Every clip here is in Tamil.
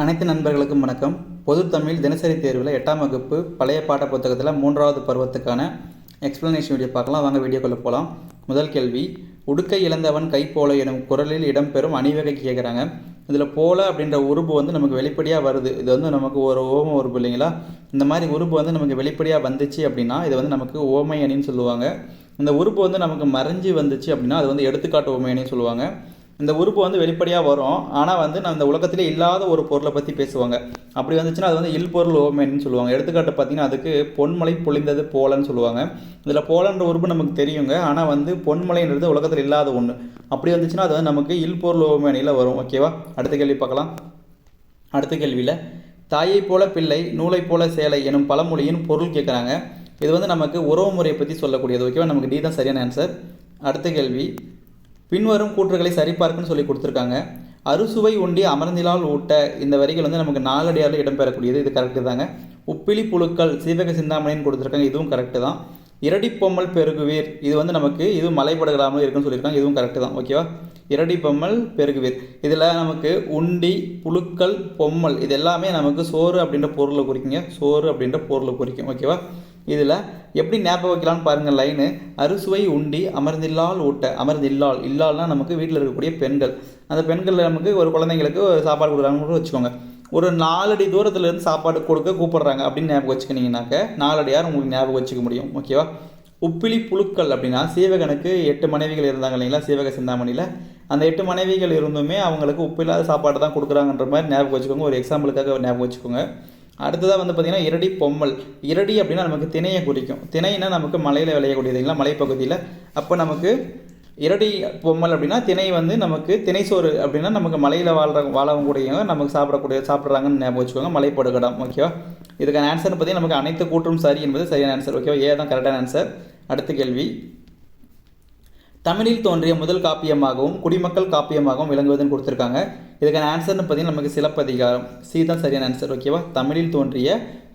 அனைத்து நண்பர்களுக்கும் வணக்கம். பொது தமிழ் தினசரி தேர்வில் 8ஆம் வகுப்பு பழைய பாட புத்தகத்தில் 3வது பருவத்துக்கான எக்ஸ்ப்ளனேஷன் வீடியோ பார்க்கலாம். வாங்க வீடியோக்குள்ளே போகலாம். முதல் கேள்வி, உடுக்கை இழந்தவன் கை போல எனும் குரலில் இடம்பெறும் அணிவகை கேட்குறாங்க. இதில் போல அப்படின்ற உருபு நமக்கு வெளிப்படையாக வருது. இது நமக்கு ஒரு ஓம உருபு இல்லைங்களா? இந்த மாதிரி உருபு நமக்கு வெளிப்படையாக வந்துச்சு அப்படின்னா இது நமக்கு ஓமை அணின்னு சொல்லுவாங்க. இந்த உருபு நமக்கு மறைஞ்சி வந்துச்சு அப்படின்னா அது எடுத்துக்காட்டு ஓமை அணின்னு சொல்லுவாங்க. இந்த உறுப்பு வெளிப்படையாக வரும். ஆனால் நான் இந்த உலகத்திலே இல்லாத ஒரு பொருளை பற்றி பேசுவாங்க. அப்படி வந்துச்சுன்னா அது இல்பொருள் ஓமைன்னு சொல்லுவாங்க. எடுத்துக்காட்டு பார்த்தீங்கன்னா அதுக்கு பொன்மலை பொழிந்தது போலன்னு சொல்லுவாங்க. இதில் போலன்ற உறுப்பு நமக்கு தெரியுங்க. ஆனால் பொன்மலைன்றது உலகத்தில் இல்லாத ஒன்று. அப்படி வந்துச்சுன்னா அது நமக்கு இல்பொருள் ஓமையில் வரும். ஓகேவா? அடுத்த கேள்வி பார்க்கலாம். அடுத்த கேள்வியில், தாயை போல பிள்ளை நூலை போல சேலை எனும் பழமொழியின் பொருள் கேட்குறாங்க. இது நமக்கு உறவு முறையை பற்றி சொல்லக்கூடியது. ஓகேவா? நமக்கு டி தான் சரியான ஆன்சர். அடுத்த கேள்வி, பின்வரும் கூற்றுகளை சரிபார்க்குன்னு சொல்லி கொடுத்துருக்காங்க. அறுசுவை உண்டி அமர்ந்திலால் ஊட்ட, இந்த வரிகள் நமக்கு 4 அடியாரில் இடம்பெறக்கூடியது. இது கரெக்டு தாங்க. உப்பிலி புழுக்கள் சீவக சிந்தாமணின்னு கொடுத்துருக்காங்க. இதுவும் கரெக்டு தான். இரடிப்பொம்மல் பெருகுவீர், இது நமக்கு இது மலைப்படுகலாமல் இருக்குன்னு சொல்லியிருக்காங்க. இதுவும் கரெக்டு தான். ஓகேவா? இரடிப்பொம்மல் பெருகுவீர், இதில் நமக்கு உண்டி புழுக்கள் பொம்மல் இது எல்லாமே நமக்கு சோறு அப்படின்ற பொருளை குறிக்குங்க. சோறு அப்படின்ற பொருளை குறிக்கும். ஓகேவா? இதில் எப்படி ஞாபகம் வைக்கலான்னு பாருங்கள். லைனு, அறுசுவை உண்டி அமர்ந்தில்லால் ஊட்ட. அமர்ந்தில்லால், இல்லால்னால் நமக்கு வீட்டில் இருக்கக்கூடிய பெண்கள். அந்த பெண்கள் நமக்கு ஒரு குழந்தைங்களுக்கு சாப்பாடு கொடுக்குறாங்கன்னு வச்சுக்கோங்க. ஒரு 4 அடி தூரத்துலேருந்து சாப்பாடு கொடுக்க கூப்பிட்றாங்க அப்படின்னு ஞாபகம் வச்சுக்கினீங்கன்னாக்க 4 அடியார் உங்களுக்கு ஞாபகம் வச்சுக்க முடியும். ஓகேவா? உப்பிலி புழுக்கள் அப்படின்னா சீவகனுக்கு 8 மனைவிகள் இருந்தாங்க இல்லைங்களா? சீவக சிந்தாமணியில் அந்த 8 மனைவிகள் இருந்துமே அவங்களுக்கு உப்பில்லாத சாப்பாடு தான் கொடுக்குறாங்கன்ற மாதிரி ஞாபகம் வச்சுக்கோங்க. ஒரு எக்ஸாம்பிளுக்காக ஞாபகம் வச்சுக்கோங்க. அடுத்ததாக பார்த்திங்கன்னா இரடி பொம்மல். இரடி அப்படின்னா நமக்கு திணையை குறிக்கும். திணைனா நமக்கு மலையில் விளையக்கூடியது இல்லைங்களா? மலைப்பகுதியில். அப்போ நமக்கு இரடி பொம்மல் அப்படின்னா திணை நமக்கு திணைசோறு அப்படின்னா நமக்கு மலையில் வாழக்கூடியவங்க நமக்கு சாப்பிட்றாங்கன்னு ஞாபகம் வச்சுக்கோங்க. மலைப்படுகடம். ஓகேவா? இதுக்கான ஆன்சர் பார்த்தீங்கன்னா நமக்கு அனைத்து கூற்றும் சரி என்பது சரியான ஆன்சர். ஓகேவா? ஏ தான் கரெக்டான ஆன்சர். அடுத்த கேள்வி, தமிழில் தோன்றிய முதல் காப்பியமாகவும் குடிமக்கள் காப்பியமாகவும் விளங்குவதுன்னு கொடுத்துருக்காங்க. இதுக்கான ஆன்சர்னு பார்த்தீங்கன்னா நமக்கு சிலப்பதிகாரம். சி தான் சரியான ஆன்சர். ஓகேவா? தமிழில் தோன்றிய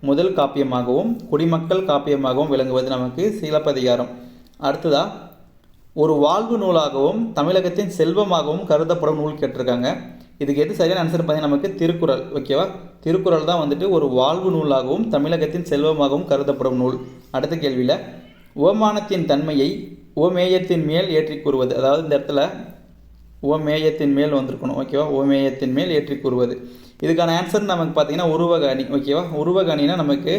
முதல் காப்பியமாகவும் குடிமக்கள் காப்பியமாகவும் விளங்குவது நமக்கு சிலப்பதிகாரம். அடுத்ததா, ஒரு வாழ்வு நூலாகவும் தமிழகத்தின் செல்வமாகவும் கருதப்படும் நூல் கேட்டிருக்காங்க. இதுக்கு எது சரியான ஆன்சர் பார்த்தீங்கன்னா நமக்கு திருக்குறள். ஓகேவா? திருக்குறள் தான் ஒரு வாழ்வு நூலாகவும் தமிழகத்தின் செல்வமாகவும் கருதப்படும் நூல். அடுத்த கேள்வியில், ஓமானத்தின் தன்மையை ஓமேயத்தின் மேல் ஏற்றி கூறுவது. அதாவது இந்த இடத்துல ஓமேயத்தின் மேல் வந்திருக்கணும். ஓகேவா? ஓமேயத்தின் மேல் ஏற்றி கூறுவது. இதுக்கான ஆன்சர் நமக்கு பார்த்தீங்கன்னா உருவக அணி. ஓகேவா? உருவக அணினா நமக்கு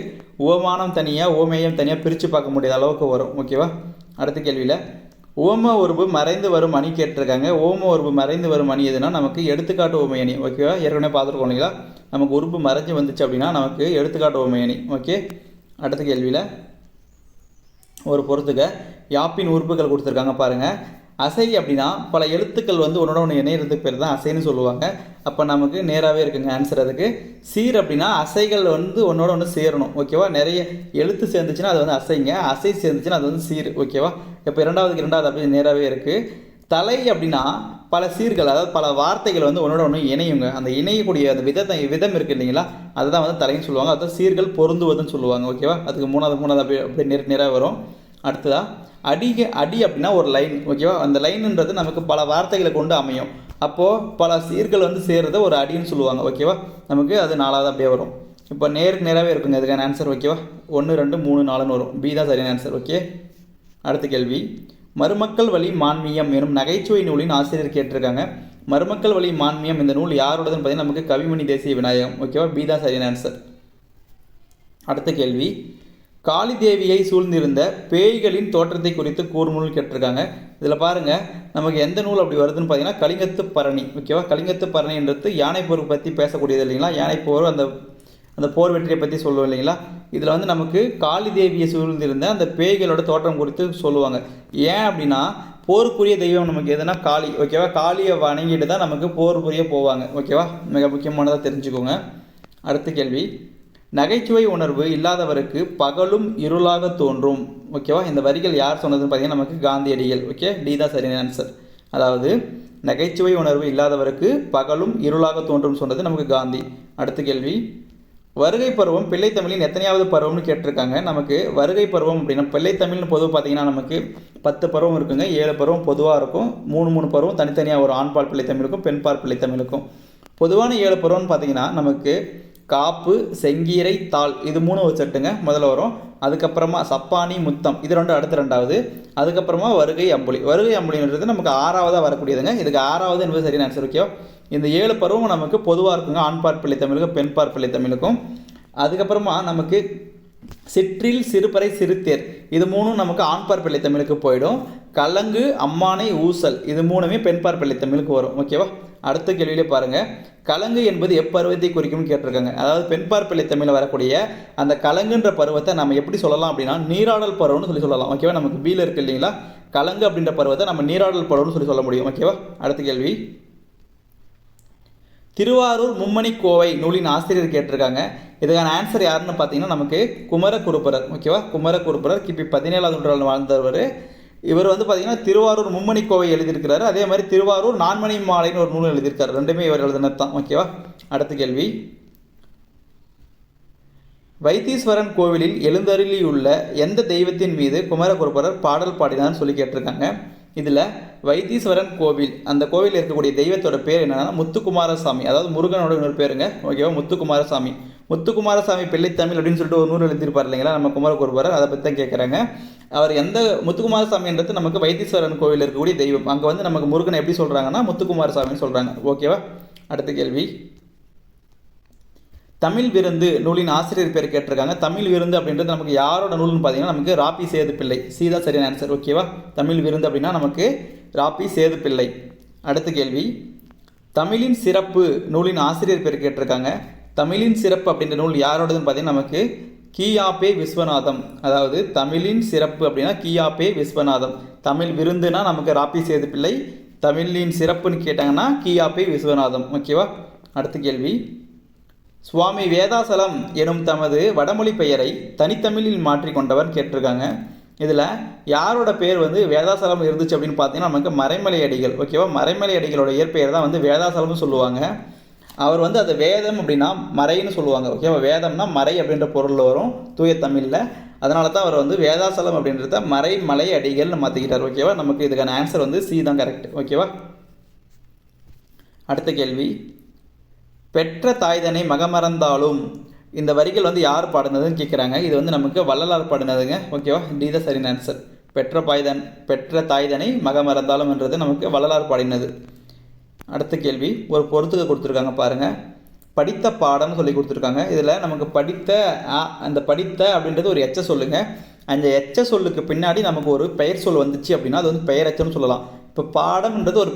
ஓமானம் தனியாக ஓமேயம் தனியாக பிரித்து பார்க்க முடியாத அளவுக்கு வரும். ஓகேவா? அடுத்த கேள்வியில், ஓம உருவு மறைந்து வரும் அணி கேட்டிருக்காங்க. ஓம உருவு மறைந்து வரும் அணி எதுனா நமக்கு எடுத்துக்காட்டு ஓமை அணி. ஓகேவா? ஏற்கனவே பார்த்துருக்கோம் இல்லைங்களா? நமக்கு உருவு மறைஞ்சு வந்துச்சு அப்படின்னா நமக்கு எடுத்துக்காட்டு ஓமை அணி. ஓகே. அடுத்த கேள்வியில் ஒரு பொறுத்துக்க யாப்பின் உறுப்புகள் கொடுத்துருக்காங்க பாருங்கள். அசை அப்படின்னா பல எழுத்துக்கள் ஒன்றோட ஒன்று இணையறதுக்கு பேர் தான் அசைன்னு சொல்லுவாங்க. அப்போ நமக்கு நேராகவே இருக்குங்க ஆன்சர் அதுக்கு. சீர் அப்படின்னா அசைகள் ஒன்றோட ஒன்று சேரணும். ஓகேவா? நிறைய எழுத்து சேர்ந்துச்சுன்னா அது அசைங்க, அசை சேர்ந்துச்சுன்னா அது சீர். ஓகேவா? இப்போ 2வது அப்படி நேராகவே இருக்குது. தலை அப்படின்னா பல சீர்கள், அதாவது பல வார்த்தைகள் ஒன்றோட ஒன்று இணையுங்க. அந்த இணையக்கூடிய அந்த விதம் இருக்குது இல்லைங்களா? அதுதான் தலைன்னு சொல்லுவாங்க. அதுதான் சீர்கள் பொருந்துவதுன்னு சொல்லுவாங்க. ஓகேவா? அதுக்கு 3வது அப்படி நேராக வரும். அடுத்ததாக, அடி அப்படின்னா ஒரு லைன். ஓகேவா? அந்த லைனுன்றது நமக்கு பல வார்த்தைகளை கொண்டு அமையும். அப்போது பல சீர்கள் சேர்றத ஒரு அடின்னு சொல்லுவாங்க. ஓகேவா? நமக்கு அது 4வது அப்படியே வரும். இப்போ நேராகவே இருக்குங்க அதுக்கான ஆன்சர். ஓகேவா? 1 2 3 4ன்னு வரும். பி தான் சரியான ஆன்சர். ஓகே. அடுத்த கேள்வி, மருமக்கள் வழி மான்மியம் எனும் நகைச்சுவை நூலின் ஆசிரியர் கேட்டிருக்காங்க. மருமக்கள் வழி மான்மியம் இந்த நூல் யாரோடதுன்னு பார்த்தீங்கன்னா நமக்கு கவிமணி தேசிய விநாயகம். ஓகேவா? பி தான் சரியான ஆன்சர். அடுத்த கேள்வி, காளி தேவியை சூழ்ந்திருந்த பேய்களின் தோற்றத்தை குறித்து கூறுநூல் கேட்டிருக்காங்க. இதில் பாருங்கள், நமக்கு எந்த நூல் அப்படி வருதுன்னு பார்த்தீங்கன்னா கலிங்கத்து பரணி. ஓகேவா? கலிங்கத்து பரணின்றது யானை போர் பற்றி பேசக்கூடியது இல்லைங்களா? யானை போர் அந்த போர் வெற்றியை பற்றி சொல்லுவோம் இல்லைங்களா? இதில் நமக்கு காளி தேவியை சூழ்ந்திருந்த அந்த பேய்களோட தோற்றம் குறித்து சொல்லுவாங்க. ஏன் அப்படின்னா போருக்குரிய தெய்வம் நமக்கு எதுனா காளி. ஓகேவா? காளியை வணங்கிட்டு தான் நமக்கு போர் புரிய போவாங்க. ஓகேவா? மிக முக்கியமானதாக தெரிஞ்சுக்கோங்க. அடுத்த கேள்வி, நகைச்சுவை உணர்வு இல்லாதவருக்கு பகலும் இருளாக தோன்றும். ஓகேவா? இந்த வரிகள் யார் சொன்னதுன்னு பார்த்தீங்கன்னா நமக்கு காந்தியடிகள். ஓகே. டி தான் சரியான ஆன்சர். அதாவது நகைச்சுவை உணர்வு இல்லாதவருக்கு பகலும் இருளாக தோன்றும் சொன்னது நமக்கு காந்தி. அடுத்த கேள்வி, வருகை பருவம் பிள்ளைத்தமிழின் எத்தனையாவது பருவம்னு கேட்டிருக்காங்க. நமக்கு வருகை பருவம் அப்படின்னா பிள்ளைத்தமிழ்னு பொதுவாக பார்த்தீங்கன்னா நமக்கு 10 பருவம் இருக்குங்க. 7 பருவம் பொதுவாக இருக்கும். 3 பருவம் தனித்தனியாக ஒரு ஆண்பால் பிள்ளைத்தமிழுக்கும் பெண்பால் பிள்ளைத்தமிழுக்கும். பொதுவான 7 பருவம்னு பார்த்தீங்கன்னா நமக்கு காப்பு, செங்கீரை, தாள் இது 3 ஒரு செட்டுங்க முதல்ல வரும். அதுக்கப்புறமா சப்பானி, முத்தம் இது 2 அடுத்த 2வது. அதுக்கப்புறமா வருகை, அம்புலி. வருகை அம்புலின்றது நமக்கு 6வதாக வரக்கூடியதுங்க. இதுக்கு 6வது என்பது சரியான ஆன்சர். ஓகேவா? இந்த 7 பருவம் நமக்கு பொதுவாக இருக்குங்க. ஆண்பார் பிள்ளை தமிழுக்கும் பெண்பார் பிள்ளை தமிழுக்கும். அதுக்கப்புறமா நமக்கு சிற்றில், சிறுபறை, சிறுத்தேர் இது 3ம் நமக்கு ஆண்பார் பிள்ளை தமிழுக்கு போயிடும். கலங்கு, அம்மானை, ஊசல் இது 3மே பெண்பார் பிள்ளை தமிழுக்கு வரும். ஓகேவா? அடுத்த கேள்வியிலே பாருங்கள். கலங்கு என்பது எப்பருவத்தை குறிக்கும்னு கேட்டிருக்காங்க. அதாவது பெண்பார் பிள்ளை தமிழில் வரக்கூடிய அந்த கலங்குன்ற பருவத்தை நம்ம எப்படி சொல்லலாம் அப்படின்னா நீராடல் பருவம்னு சொல்லலாம். ஓகேவா? நமக்கு பீல இருக்கு இல்லைங்களா, கலங்கு அப்படின்ற பருவத்தை நம்ம நீராடல் பருவம்னு சொல்ல முடியும். ஓகேவா? அடுத்த கேள்வி. திருவாரூர் மும்மணி கோவை நூலின் ஆசிரியர் கேட்டிருக்காங்க. இதுக்கான ஆன்சர் யாருன்னு பார்த்தீங்கன்னா நமக்கு குமரகுருபரர். ஓகேவா? குமரகுருபரர் கிபி 17ஆம் நூற்றாண்டில் வாழ்ந்தவர். இவர் வந்து பார்த்தீங்கன்னா திருவாரூர் மும்மணி கோவை எழுதியிருக்கிறாரு. அதே மாதிரி திருவாரூர் நான்மணி மாலைன்னு ஒரு நூல் எழுதியிருக்காரு. ரெண்டுமே இவர் எழுதினது தான். ஓகேவா? அடுத்த கேள்வி. வைத்தீஸ்வரன் கோவிலில் எழுந்தருளியுள்ள எந்த தெய்வத்தின் மீது குமரகுருபரர் பாடல் பாடினார்னு சொல்லி கேட்டிருக்காங்க. இதில் வைத்தீஸ்வரன் கோவில் அந்த கோவிலில் இருக்கக்கூடிய தெய்வத்தோட பேர் என்னன்னா முத்துக்குமாரசாமி. அதாவது முருகனோட இன்னொரு பேருங்க. ஓகேவா? முத்துக்குமாரசாமி. முத்துக்குமாரசாமி பிள்ளைத்தமிழ் அப்படின்னு சொல்லிட்டு ஒரு நூல் எழுதியிருப்பார் இல்லைங்களா நம்ம குமரகுருபரர். அதை பற்றி தான் கேட்குறாங்க. அவர் எந்த முத்துக்குமாரசாமின்றது நமக்கு வைத்தீஸ்வரன் கோவில் இருக்கக்கூடிய தெய்வம். அங்கே வந்து நமக்கு முருகனை எப்படி சொல்கிறாங்கன்னா முத்துக்குமாரசாமின்னு சொல்கிறாங்க. ஓகேவா? அடுத்த கேள்வி. தமிழ் விருந்து நூலின் ஆசிரியர் பேர் கேட்டிருக்காங்க. தமிழ் விருந்து அப்படின்றது நமக்கு யாரோட நூல்னு பார்த்தீங்கன்னா நமக்கு ராபி சேது பிள்ளை. சீதா சரியான ஆன்சர். ஓகேவா? தமிழ் விருந்து அப்படின்னா நமக்கு ராபி சேது பிள்ளை. அடுத்த கேள்வி. தமிழின் சிறப்பு நூலின் ஆசிரியர் பேர் கேட்டிருக்காங்க. தமிழின் சிறப்பு அப்படின்ற நூல் யாரோடதுன்னு பார்த்தீங்கன்னா நமக்கு கியாபே விஸ்வநாதம். அதாவது தமிழின் சிறப்பு அப்படின்னா கியாபே விஸ்வநாதம். தமிழ் விருந்துனா நமக்கு ராபி சேது பிள்ளை. தமிழின் சிறப்புன்னு கேட்டாங்கன்னா கியாபே விஸ்வநாதம். ஓகேவா? அடுத்த கேள்வி. சுவாமி வேதாசலம் எனும் தமது வடமொழி பெயரை தனித்தமிழில் மாற்றி கொண்டவர் கேட்டிருக்காங்க. இதில் யாரோட பேர் வந்து வேதாசலம் இருந்துச்சு அப்படின்னு பார்த்தீங்கன்னா நமக்கு மறைமலை அடிகள். ஓகேவா? மறைமலை அடிகளோட இயற்பெயர் தான் வந்து வேதாசலம்னு சொல்லுவாங்க. அவர் வந்து அது வேதம் அப்படின்னா மறைன்னு சொல்லுவாங்க. ஓகேவா? வேதம்னா மறை அப்படின்ற பொருள் வரும் தூய தமிழில். அதனால தான் அவர் வந்து வேதாசலம் அப்படின்றத மறைமலை அடிகள்னு மாற்றிக்கிட்டார். ஓகேவா? நமக்கு இதுக்கான ஆன்சர் வந்து சி தான் கரெக்ட். ஓகேவா? அடுத்த கேள்வி. பெற்ற தாய்தனை மகமறந்தாலும் இந்த வரிகள் வந்து யார் பாடினதுன்னு கேட்குறாங்க. இது வந்து நமக்கு வள்ளலார் பாடினதுங்க. ஓகேவா? டி தான் சரியான ஆன்சர். பெற்ற தாய்தனை மகமறந்தாலும்ன்றது நமக்கு வள்ளலார் பாடினது. அடுத்த கேள்வி. ஒரு பொறுத்துக்க கொடுத்துருக்காங்க பாருங்கள். படித்த பாடம்னு சொல்லி கொடுத்துருக்காங்க. இதில் நமக்கு அந்த படித்த அப்படின்றது ஒரு எச்ச சொல்லுங்க. அந்த எச்ச சொல்லுக்கு பின்னாடி நமக்கு ஒரு பெயர் சொல் வந்துச்சு அப்படின்னா அது வந்து பெயரெச்சம்னு சொல்லலாம். இப்போ பாடம்ன்றது ஒரு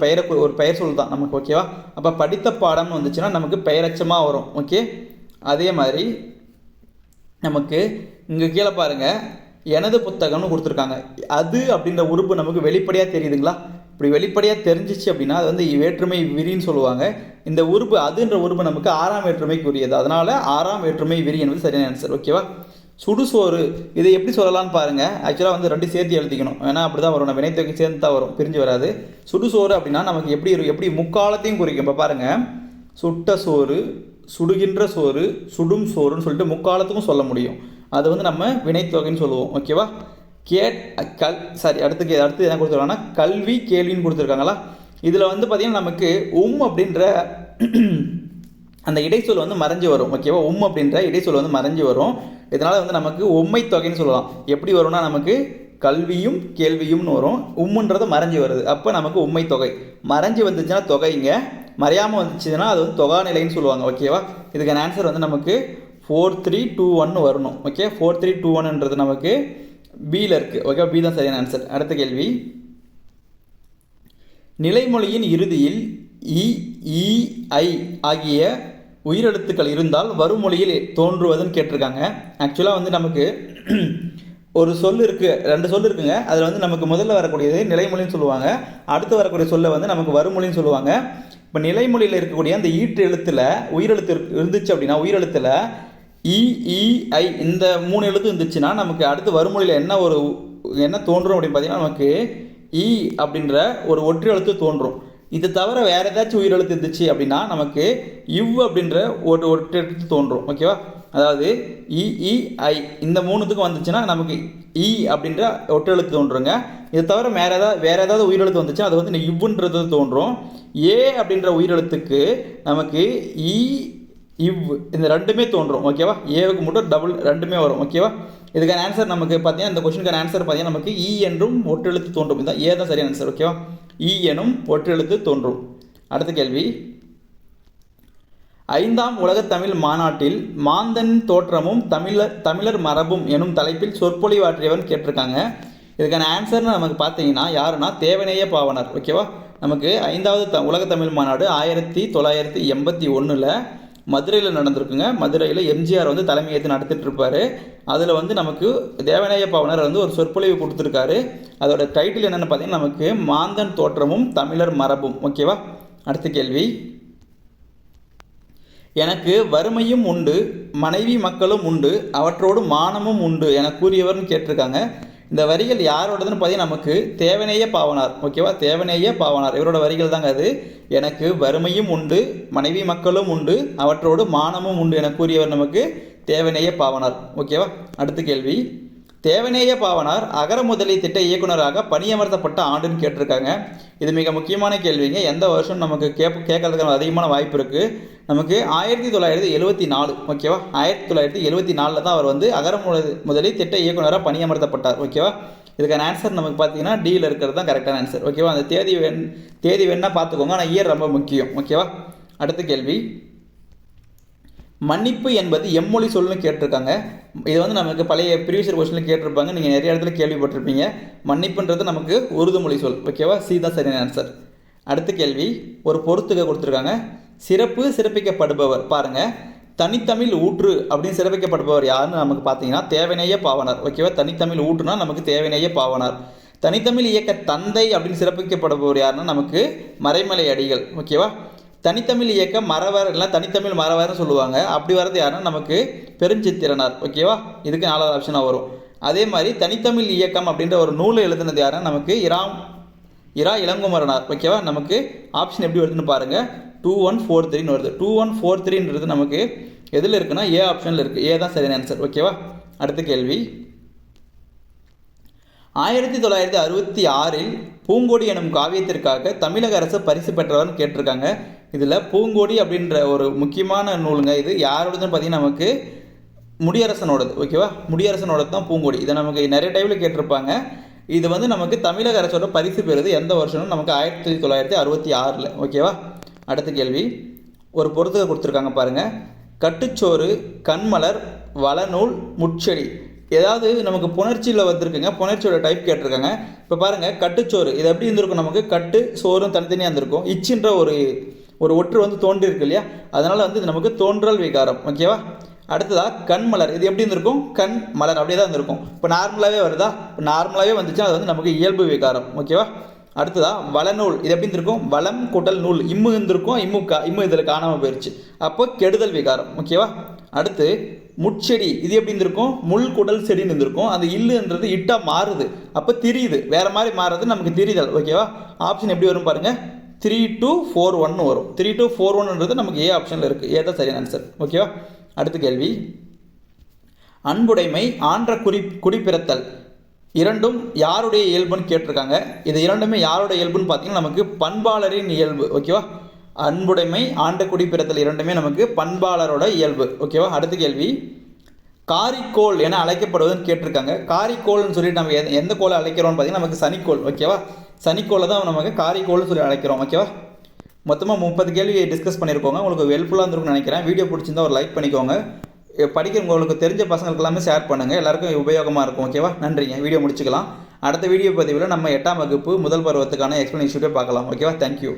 பெயர் சொல் தான் நமக்கு. ஓகேவா? அப்போ படித்த பாடம்னு வந்துச்சுன்னா நமக்கு பெயரெச்சமாக வரும். ஓகே? அதே மாதிரி நமக்கு இங்கே கீழே பாருங்கள் எனது புத்தகம்னு கொடுத்துருக்காங்க. அது அப்படின்ற உறுப்பு நமக்கு வெளிப்படையாக தெரியுதுங்களா? இப்படி வெளிப்படையாக தெரிஞ்சிச்சு அப்படின்னா அது வந்து வேற்றுமை விரின்னு சொல்லுவாங்க. இந்த உறுப்பு அதுன்ற உறுப்பு நமக்கு 6ஆம் வேற்றுமைக்கு உரியது. அதனால் 6ஆம் வேற்றுமை விரி என்பது சரியான ஆன்சர். ஓகேவா? சுடுசோறு இதை எப்படி சொல்லலாம்னு பாருங்கள். ஆக்சுவலாக வந்து 2 சேர்த்து எழுதிக்கணும். ஏன்னா அப்படி தான் வரும். வினைத்தொகை சேர்ந்து தான் வரும், பிரிஞ்சு வராது. சுடுசோறு அப்படின்னா நமக்கு எப்படி முக்காலத்தையும் குறிக்கும். இப்போ பாருங்கள், சுட்ட சோறு, சுடுகின்ற சோறு, சுடும் சோறுன்னு சொல்லிட்டு முக்காலத்துக்கும் சொல்ல முடியும். அது வந்து நம்ம வினைத்தொகைன்னு சொல்லுவோம். ஓகேவா? அடுத்து என்ன கொடுத்துருக்காங்கன்னா கல்வி கேள்வின்னு கொடுத்துருக்காங்களா. இதில் வந்து பார்த்திங்கன்னா நமக்கு அப்படின்ற அந்த இடைச்சொல் வந்து மறைஞ்சு வரும். ஓகேவா? அப்படின்ற இடைச்சொல் வந்து மறைஞ்சு வரும். இதனால் வந்து நமக்கு உம்மை தொகைன்னு சொல்லலாம். எப்படி வரும்னா நமக்கு கல்வியும் கேள்வியும்னு வரும். உம்முன்றது மறைஞ்சு வருது. அப்போ நமக்கு உம்மை தொகை. மறைஞ்சு வந்துச்சுன்னா தொகைங்க, மறையாமல் வந்துச்சுன்னா அது வந்து தொகா நிலைன்னு சொல்லுவாங்க. ஓகேவா? இதுக்கான ஆன்சர் வந்து நமக்கு 4321 வரணும். ஓகே? 4321ன்றது நமக்கு பியில் இருக்குது. ஓகே? பி தான் சரியான ஆன்சர். அடுத்த கேள்வி. நிலைமொழியின் இறுதியில் இ, ஈ, ஐ ஆகிய உயிரெழுத்துக்கள் இருந்தால் வருமொழியில் தோன்றுவதுன்னு கேட்டிருக்காங்க. ஆக்சுவலாக வந்து நமக்கு ஒரு சொல் இருக்குது, 2 சொல் இருக்குங்க. அதில் வந்து நமக்கு முதல்ல வரக்கூடியது நிலைமொழின்னு சொல்லுவாங்க. அடுத்து வரக்கூடிய சொல்லை வந்து நமக்கு வருமொழின்னு சொல்லுவாங்க. இப்போ நிலைமொழியில் இருக்கக்கூடிய அந்த ஈற்று எழுத்தில் உயிரெழுத்து இருந்துச்சு அப்படின்னா உயிரெழுத்தில் இ, ஈ, ஐ இந்த 3 எழுத்து இருந்துச்சுன்னா நமக்கு அடுத்து வருமொழியில் என்ன தோன்றும் அப்படின்னு பார்த்தீங்கன்னா நமக்கு இ அப்படின்ற ஒரு ஒற்றை எழுத்து தோன்றும். இது தவிர வேறு ஏதாச்சும் உயிரெழுத்து இருந்துச்சு அப்படின்னா நமக்கு இவ் அப்படின்ற ஒரு ஒற்றெழுத்து தோன்றும். ஓகேவா? அதாவது இஇஐ இந்த மூணுத்துக்கும் வந்துச்சுன்னா நமக்கு இ அப்படின்ற ஒற்றெழுத்து தோன்றுங்க. இது தவிர வேறு ஏதாவது உயிரெழுத்து வந்துச்சுன்னா அது வந்து இவ்வுன்றது தோன்றும். ஏ அப்படின்ற உயிரெழுத்துக்கு நமக்கு இ இவ் இந்த ரெண்டுமே தோன்றும். ஓகேவா? ஏவுக்கு மட்டும் டபுள் ரெண்டுமே வரும். ஓகேவா? இதுக்கான ஆன்சர் நமக்கு பார்த்தீங்கன்னா இந்த கொஸ்டினுக்கான ஆன்சர் பார்த்தீங்கன்னா நமக்கு இ என்றும் ஒற்றெழுத்து தோன்றும். இதுதான் ஏ தான் சரியான ஆன்சர். ஓகேவா? இ எனும் ஒற்றெழுத்து தோன்றும். அடுத்த கேள்வி, 5ஆம் உலகத் தமிழ் மாநாட்டில் மாந்தன் தோற்றமும் தமிழர் மரபும் எனும் தலைப்பில் சொற்பொழிவாற்றியவன் கேட்டிருக்காங்க. இதுக்கான ஆன்சர்னு நமக்கு பார்த்தீங்கன்னா யாருன்னா தேவநேய பாவாணர். ஓகேவா? நமக்கு 5வது உலக தமிழ் மாநாடு 1981 மதுரையில் நடந்திருக்குங்க. மதுரையில் எம்ஜிஆர் வந்து தலைமையேற்று நடத்திட்டு இருப்பார். அதில் வந்து நமக்கு தேவநேய பாவாணர் வந்து ஒரு சொற்பொழிவு கொடுத்துருக்காரு. அதோட டைட்டில் என்னென்னு பார்த்தீங்கன்னா நமக்கு மாந்தன் தோற்றமும் தமிழர் மரபும். ஓகேவா? அடுத்த கேள்வி, எனக்கு வறுமையும் உண்டு, மனைவி மக்களும் உண்டு, அவற்றோடு மானமும் உண்டு என கூறியவர்னு கேட்டிருக்காங்க. இந்த வரிகள் யாரோடதுன்னு பார்த்தீங்கன்னா நமக்கு தேவநேய பாவாணர். ஓகேவா? தேவநேய பாவாணர் இவரோட வரிகள் தாங்க அது. எனக்கு வறுமையும் உண்டு, மனைவி மக்களும் உண்டு, அவற்றோடு மானமும் உண்டு என கூறியவர் நமக்கு தேவநேய பாவாணர். ஓகேவா? அடுத்த கேள்வி, தேவநேய பாவாணர் அகர முதலி திட்ட இயக்குநராக பணியமர்த்தப்பட்ட ஆண்டுன்னு கேட்டிருக்காங்க. இது மிக முக்கியமான கேள்விங்க. எந்த வருஷம் நமக்கு கேட்கறதுக்கான அதிகமான வாய்ப்பு இருக்குது. நமக்கு 1974. ஓகேவா? 1974 தான் அவர் வந்து அகர முதலி திட்ட இயக்குநராக பணியமர்த்தப்பட்டார். ஓகேவா? இதுக்கான ஆன்சர் நமக்கு பார்த்தீங்கன்னா டியில் இருக்கிறது தான் கரெக்டான ஆன்சர். ஓகேவா? அந்த தேதி வேணா பார்த்துக்கோங்க, ஆனால் இயர் ரொம்ப முக்கியம். ஓகேவா? அடுத்த கேள்வி, மன்னிப்பு என்பது எம்மொழி சொல்லுன்னு கேட்டிருக்காங்க. இது வந்து நமக்கு பழைய ப்ரீவியஸ் கொஸ்டினில் கேட்டிருப்பாங்க, நீங்கள் நிறைய இடத்துல கேள்விப்பட்டிருப்பீங்க. மன்னிப்புன்றது நமக்கு உருது மொழி சொல். ஓகேவா? சி தான் சரியான ஆன்சர். அடுத்த கேள்வி, ஒரு பொறுத்துக்க கொடுத்துருக்காங்க. சிறப்பு சிறப்பிக்கப்படுபவர் பாருங்கள், தனித்தமிழ் ஊற்று அப்படின்னு சிறப்பிக்கப்படுபவர் யாருன்னு நமக்கு பார்த்தீங்கன்னா தேவநேய பாவாணர். ஓகேவா? தனித்தமிழ் ஊற்றுனா நமக்கு தேவநேய பாவாணர். தனித்தமிழ் இயக்க தந்தை அப்படின்னு சிறப்பிக்கப்படுபவர் யாருன்னா நமக்கு மறைமலை அடிகள். ஓகேவா? தனித்தமிழ் இயக்க மறவர் இல்லை தனித்தமிழ் மறவர்னு சொல்லுவாங்க. அப்படி வர்றது யாருன்னா நமக்கு பெருஞ்சித்திரனார். ஓகேவா? இதுக்கு 4வது ஆப்ஷனாக வரும். அதே மாதிரி தனித்தமிழ் இயக்கம் அப்படின்ற ஒரு நூலை எழுதுனது யாருன்னா நமக்கு இரா இளங்குமரனார். ஓகேவா? நமக்கு ஆப்ஷன் எப்படி வருதுன்னு பாருங்கள், 2143 வருது. 2143 நமக்கு எதில் இருக்குன்னா ஏ ஆப்ஷனில் இருக்குது. ஏ தான் சரியான ஆன்சர். ஓகேவா? அடுத்த கேள்வி, 1966 பூங்கொடி எனும் காவியத்திற்காக தமிழக அரசு பரிசு பெற்றவர்னு கேட்டிருக்காங்க. இதில் பூங்கொடி அப்படின்ற ஒரு முக்கியமான நூலுங்க. இது யாரோடதுன்னு பார்த்தீங்கன்னா நமக்கு முடியரசனோடது. ஓகேவா? முடியரசனோடது தான் பூங்கொடி. இதை நமக்கு நிறைய டைமில் கேட்டிருப்பாங்க. இது வந்து நமக்கு தமிழக அரசோட பரிசு பெறுது எந்த வருஷம்னு நமக்கு 1966. ஓகேவா? அடுத்த கேள்வி, ஒரு பொறுத்துக்க கொடுத்துருக்காங்க பாருங்கள். கட்டுச்சோறு, கண்மலர், வளநூல், முட்செடி ஏதாவது நமக்கு புணர்ச்சியில் வந்திருக்குங்க. புணர்ச்சியோட டைப் கேட்டிருக்காங்க. இப்போ பாருங்கள், கட்டுச்சோறு இது எப்படி இருந்திருக்கும், நமக்கு கட்டு சோறும் தனித்தனியாக இருந்திருக்கும். இச்சுன்ற ஒரு ஒற்று வந்து தோன்றிருக்கு இல்லையா, அதனால் வந்து இது நமக்கு தோன்றல் விகாரம். ஓகேவா? அடுத்ததாக கண்மலர், இது எப்படி இருந்திருக்கும், கண் மலர் அப்படியே தான் இருந்திருக்கும். இப்போ நார்மலாகவே வருதா, இப்போ நார்மலாகவே வந்துச்சுன்னா அது வந்து நமக்கு இயல்பு விகாரம். ஓகேவா? அடுத்ததாக வளநூல், இது எப்படி இருந்திருக்கும், வளம் கூட்டல் நூல், இம்மு இருந்திருக்கும், இம்மு இதில் காணாமல் போயிடுச்சு, அப்போ கெடுதல் விகாரம். ஓகேவா? அடுத்து முட்செடி, இது எப்படி இருந்திருக்கும், முள் குடல் செடின்னு இருந்திருக்கும். அந்த இல்லுன்றது இட்டா மாறுது, அப்போ திரியுது, வேறு மாதிரி மாறுறது நமக்கு திரிதல். ஓகேவா? ஆப்ஷன் எப்படி வரும் பாருங்கள், 3241 வரும். 3241 நமக்கு ஏ ஆப்ஷனில் இருக்குது. ஏ தான் சரியான ஆன்சர். ஓகேவா? அடுத்த கேள்வி, அன்புடைமை, ஆன்ற குடிப்பிறத்தல் இரண்டும் யாருடைய இயல்புன்னு கேட்டிருக்காங்க. இது இரண்டுமே யாருடைய இயல்புன்னு பார்த்தீங்கன்னா நமக்கு பண்பாளரின் இயல்பு. ஓகேவா? அன்புடைமை, ஆண்ட குடிப்பிறத்தல் இரண்டுமே நமக்கு பண்பாளரோட இயல்பு. ஓகேவா? அடுத்த கேள்வி, காரிக்கோள் என அழைக்கப்படுவதுன்னு கேட்டிருக்காங்க. காரிக்கோள்னு சொல்லிட்டு நம்ம எந்த கோளை அழைக்கிறோம்னு பார்த்தீங்கன்னா நமக்கு சனிக்கோள். ஓகேவா? சனிக்கோளை தான் நமக்கு காரிக்கோள்னு சொல்லி அழைக்கிறோம். ஓகேவா? மொத்தமாக 30 கேள்வி டிஸ்கஸ் பண்ணியிருக்கோங்க. உங்களுக்கு ஹெல்ப்ஃபுல்லாக இருந்திருக்கும்னு நினைக்கிறேன். வீடியோ பிடிச்சிருந்தா ஒரு லைக் பண்ணிக்கோங்க. படிக்கிறவங்களுக்கு தெரிஞ்ச பசங்களுக்கு எல்லாமே ஷேர் பண்ணுங்கள். எல்லாருக்கும் உபயோகமாக இருக்கும். ஓகேவா? நன்றிங்க. வீடியோ முடிச்சுக்கலாம். அடுத்த வீடியோ பதிவில் நம்ம 8ஆம் வகுப்பு முதல் பருவத்துக்கான எக்ஸ்ப்ளனேஷன் பார்க்கலாம். ஓகேவா? தேங்க்யூ.